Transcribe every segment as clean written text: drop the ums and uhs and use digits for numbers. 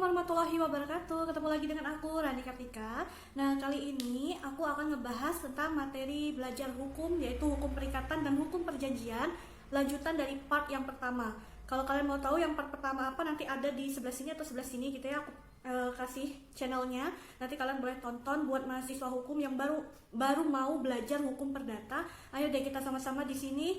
warahmatullahi wabarakatuh. Ketemu lagi dengan aku, Rani Kartika. Nah, kali ini aku akan ngebahas tentang materi belajar hukum, yaitu hukum perikatan dan hukum perjanjian, lanjutan dari part yang pertama. Kalau kalian mau tahu yang part pertama apa, nanti ada di sebelah sini atau sebelah sini gitu ya. Aku kasih channelnya. Nanti kalian boleh tonton buat mahasiswa hukum yang baru mau belajar hukum perdata. Ayo deh kita sama-sama di sini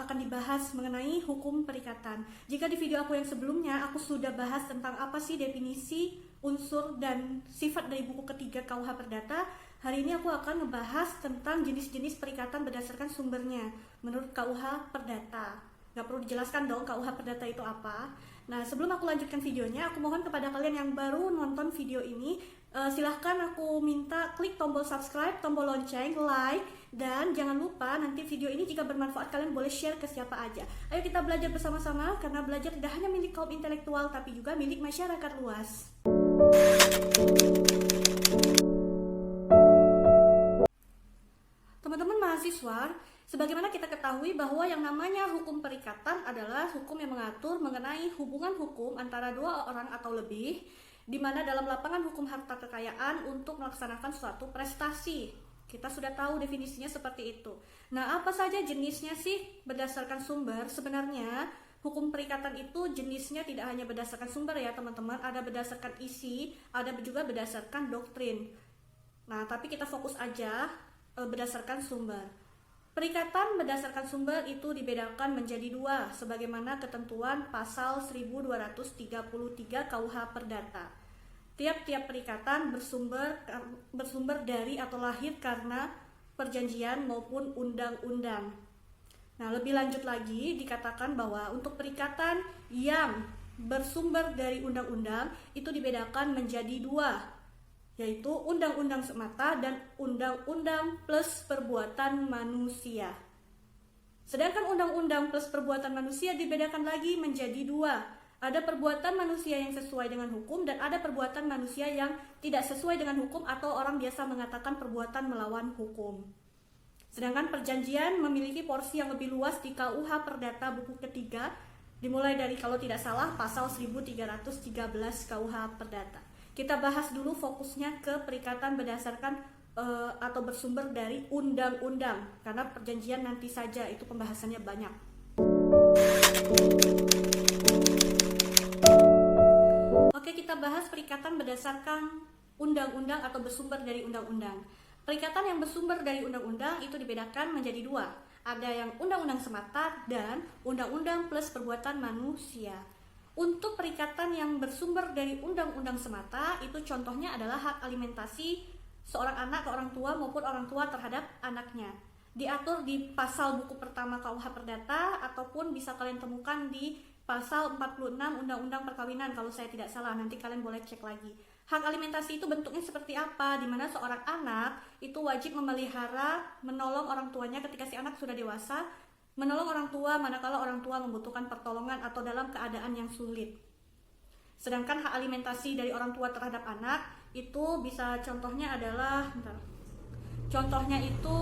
akan dibahas mengenai hukum perikatan. Jika di video aku yang sebelumnya aku sudah bahas tentang apa sih definisi, unsur, dan sifat dari buku ketiga KUH Perdata, hari ini aku akan ngebahas tentang jenis-jenis perikatan berdasarkan sumbernya menurut KUH Perdata. Gak perlu dijelaskan dong KUH Perdata itu apa. Nah, sebelum aku lanjutkan videonya, aku mohon kepada kalian yang baru nonton video ini, silahkan aku minta klik tombol subscribe, tombol lonceng, like, dan jangan lupa nanti video ini jika bermanfaat kalian boleh share ke siapa aja. Ayo kita belajar bersama-sama, karena belajar tidak hanya milik kaum intelektual tapi juga milik masyarakat luas. Teman-teman mahasiswa, sebagaimana kita ketahui bahwa yang namanya hukum perikatan adalah hukum yang mengatur mengenai hubungan hukum antara dua orang atau lebih, di mana dalam lapangan hukum harta kekayaan untuk melaksanakan suatu prestasi. Kita sudah tahu definisinya seperti itu. Nah, apa saja jenisnya sih berdasarkan sumber? Sebenarnya hukum perikatan itu jenisnya tidak hanya berdasarkan sumber ya teman-teman, ada berdasarkan isi, ada juga berdasarkan doktrin. Nah, tapi kita fokus aja berdasarkan sumber. Perikatan berdasarkan sumber itu dibedakan menjadi dua, sebagaimana ketentuan pasal 1233 KUH Perdata. Tiap-tiap perikatan bersumber dari atau lahir karena perjanjian maupun undang-undang. Nah, lebih lanjut lagi dikatakan bahwa untuk perikatan yang bersumber dari undang-undang itu dibedakan menjadi dua, yaitu undang-undang semata dan undang-undang plus perbuatan manusia. Sedangkan undang-undang plus perbuatan manusia dibedakan lagi menjadi dua. Ada perbuatan manusia yang sesuai dengan hukum dan ada perbuatan manusia yang tidak sesuai dengan hukum atau orang biasa mengatakan perbuatan melawan hukum. Sedangkan perjanjian memiliki porsi yang lebih luas di KUH Perdata buku ketiga, dimulai dari kalau tidak salah pasal 1313 KUH Perdata. Kita bahas dulu fokusnya ke perikatan berdasarkan atau bersumber dari undang-undang, karena perjanjian nanti saja itu pembahasannya banyak. Oke, kita bahas perikatan berdasarkan undang-undang atau bersumber dari undang-undang. Perikatan yang bersumber dari undang-undang itu dibedakan menjadi dua. Ada yang undang-undang semata dan undang-undang plus perbuatan manusia. Untuk perikatan yang bersumber dari undang-undang semata, itu contohnya adalah hak alimentasi seorang anak ke orang tua maupun orang tua terhadap anaknya. Diatur di pasal buku pertama KUH Perdata ataupun bisa kalian temukan di pasal 46 Undang-Undang Perkawinan kalau saya tidak salah, nanti kalian boleh cek lagi. Hak alimentasi itu bentuknya seperti apa? Di mana seorang anak itu wajib memelihara, menolong orang tuanya ketika si anak sudah dewasa, menolong orang tua manakala orang tua membutuhkan pertolongan atau dalam keadaan yang sulit. Sedangkan hak alimentasi dari orang tua terhadap anak itu bisa contohnya adalah contohnya itu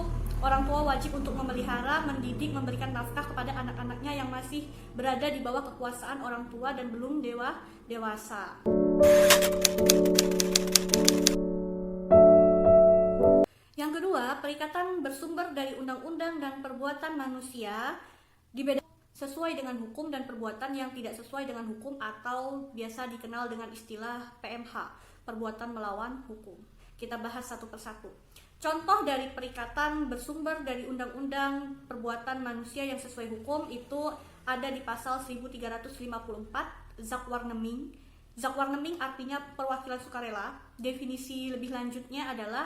orang tua wajib untuk memelihara, mendidik, memberikan nafkah kepada anak-anaknya yang masih berada di bawah kekuasaan orang tua dan belum dewasa. Yang kedua, perikatan bersumber dari undang-undang dan perbuatan manusia dibedakan sesuai dengan hukum dan perbuatan yang tidak sesuai dengan hukum atau biasa dikenal dengan istilah PMH, perbuatan melawan hukum. Kita bahas satu persatu. Contoh dari perikatan bersumber dari undang-undang perbuatan manusia yang sesuai hukum itu ada di pasal 1354 Zakwarneming. Zakwarneming artinya perwakilan sukarela. Definisi lebih lanjutnya adalah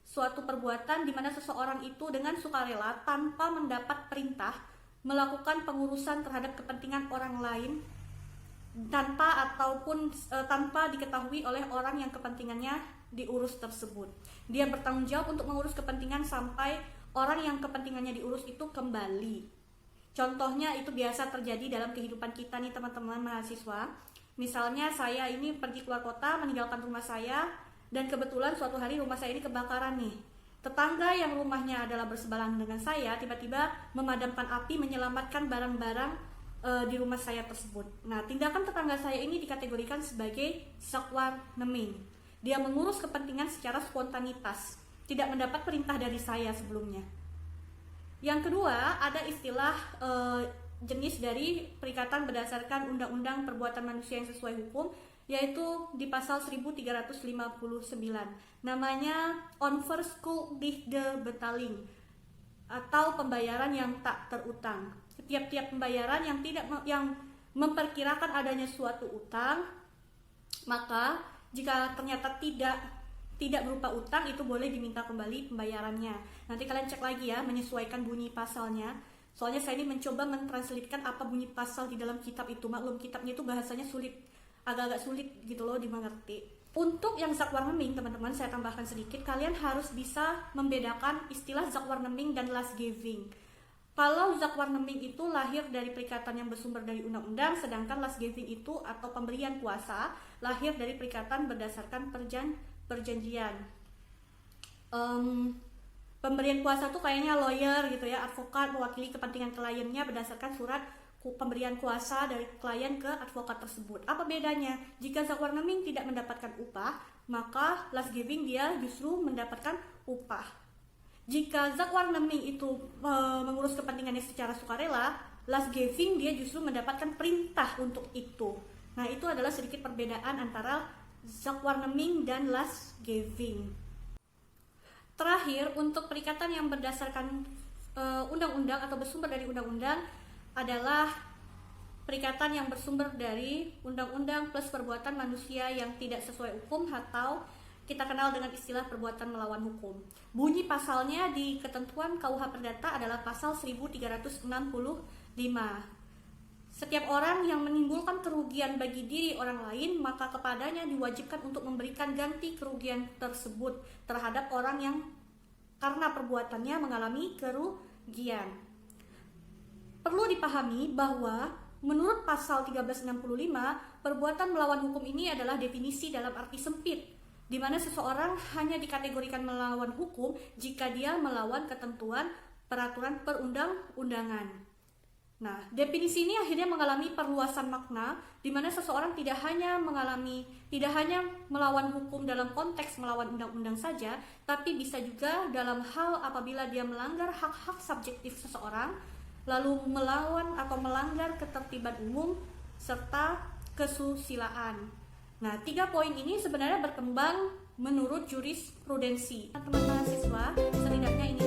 suatu perbuatan di mana seseorang itu dengan sukarela tanpa mendapat perintah melakukan pengurusan terhadap kepentingan orang lain tanpa diketahui oleh orang yang kepentingannya diurus tersebut. Dia bertanggung jawab untuk mengurus kepentingan sampai orang yang kepentingannya diurus itu kembali. Contohnya itu biasa terjadi dalam kehidupan kita nih teman-teman mahasiswa. Misalnya saya ini pergi keluar kota meninggalkan rumah saya dan kebetulan suatu hari rumah saya ini kebakaran nih. Tetangga yang rumahnya adalah berseberangan dengan saya tiba-tiba memadamkan api, menyelamatkan barang-barang di rumah saya tersebut. Nah, tindakan tetangga saya ini dikategorikan sebagai zakwar neming. Dia mengurus kepentingan secara spontanitas, tidak mendapat perintah dari saya sebelumnya. Yang kedua, ada istilah jenis dari perikatan berdasarkan Undang-Undang Perbuatan Manusia yang sesuai hukum, yaitu di pasal 1359. Namanya onverschuldigde betaling, atau pembayaran yang tak terutang. Setiap pembayaran yang memperkirakan adanya suatu utang, maka jika ternyata tidak berupa utang, itu boleh diminta kembali pembayarannya. Nanti kalian cek lagi ya, menyesuaikan bunyi pasalnya. Soalnya saya ini mencoba mentranslitkan apa bunyi pasal di dalam kitab itu. Maklum, kitabnya itu bahasanya sulit, agak-agak sulit gitu loh dimengerti. Untuk yang zakwar neming, teman-teman, saya tambahkan sedikit, kalian harus bisa membedakan istilah zakwar neming dan last giving. Kalau zakwar neming itu lahir dari perikatan yang bersumber dari undang-undang, sedangkan last giving itu atau pemberian kuasa lahir dari perikatan berdasarkan perjanjian. Pemberian kuasa tuh kayaknya lawyer gitu ya, advokat mewakili kepentingan kliennya berdasarkan surat pemberian kuasa dari klien ke advokat tersebut. Apa bedanya? Jika zakwar neming tidak mendapatkan upah, maka last giving dia justru mendapatkan upah. Jika zakwar neming itu mengurus kepentingannya secara sukarela, last giving dia justru mendapatkan perintah untuk itu. Nah, itu adalah sedikit perbedaan antara zakwar neming dan last giving. Terakhir, untuk perikatan yang berdasarkan undang-undang atau bersumber dari undang-undang adalah perikatan yang bersumber dari undang-undang plus perbuatan manusia yang tidak sesuai hukum, atau kita kenal dengan istilah perbuatan melawan hukum. Bunyi pasalnya di ketentuan KUH Perdata adalah pasal 1365. Setiap orang yang menimbulkan kerugian bagi diri orang lain, maka kepadanya diwajibkan untuk memberikan ganti kerugian tersebut terhadap orang yang karena perbuatannya mengalami kerugian. Perlu dipahami bahwa menurut pasal 1365, perbuatan melawan hukum ini adalah definisi dalam arti sempit, di mana seseorang hanya dikategorikan melawan hukum jika dia melawan ketentuan peraturan perundang-undangan. Nah, definisi ini akhirnya mengalami perluasan makna, di mana seseorang tidak hanya melawan hukum dalam konteks melawan undang-undang saja, tapi bisa juga dalam hal apabila dia melanggar hak-hak subjektif seseorang, lalu melawan atau melanggar ketertiban umum serta kesusilaan. Nah, 3 poin ini sebenarnya berkembang menurut jurisprudensi. Teman-teman mahasiswa, setidaknya ini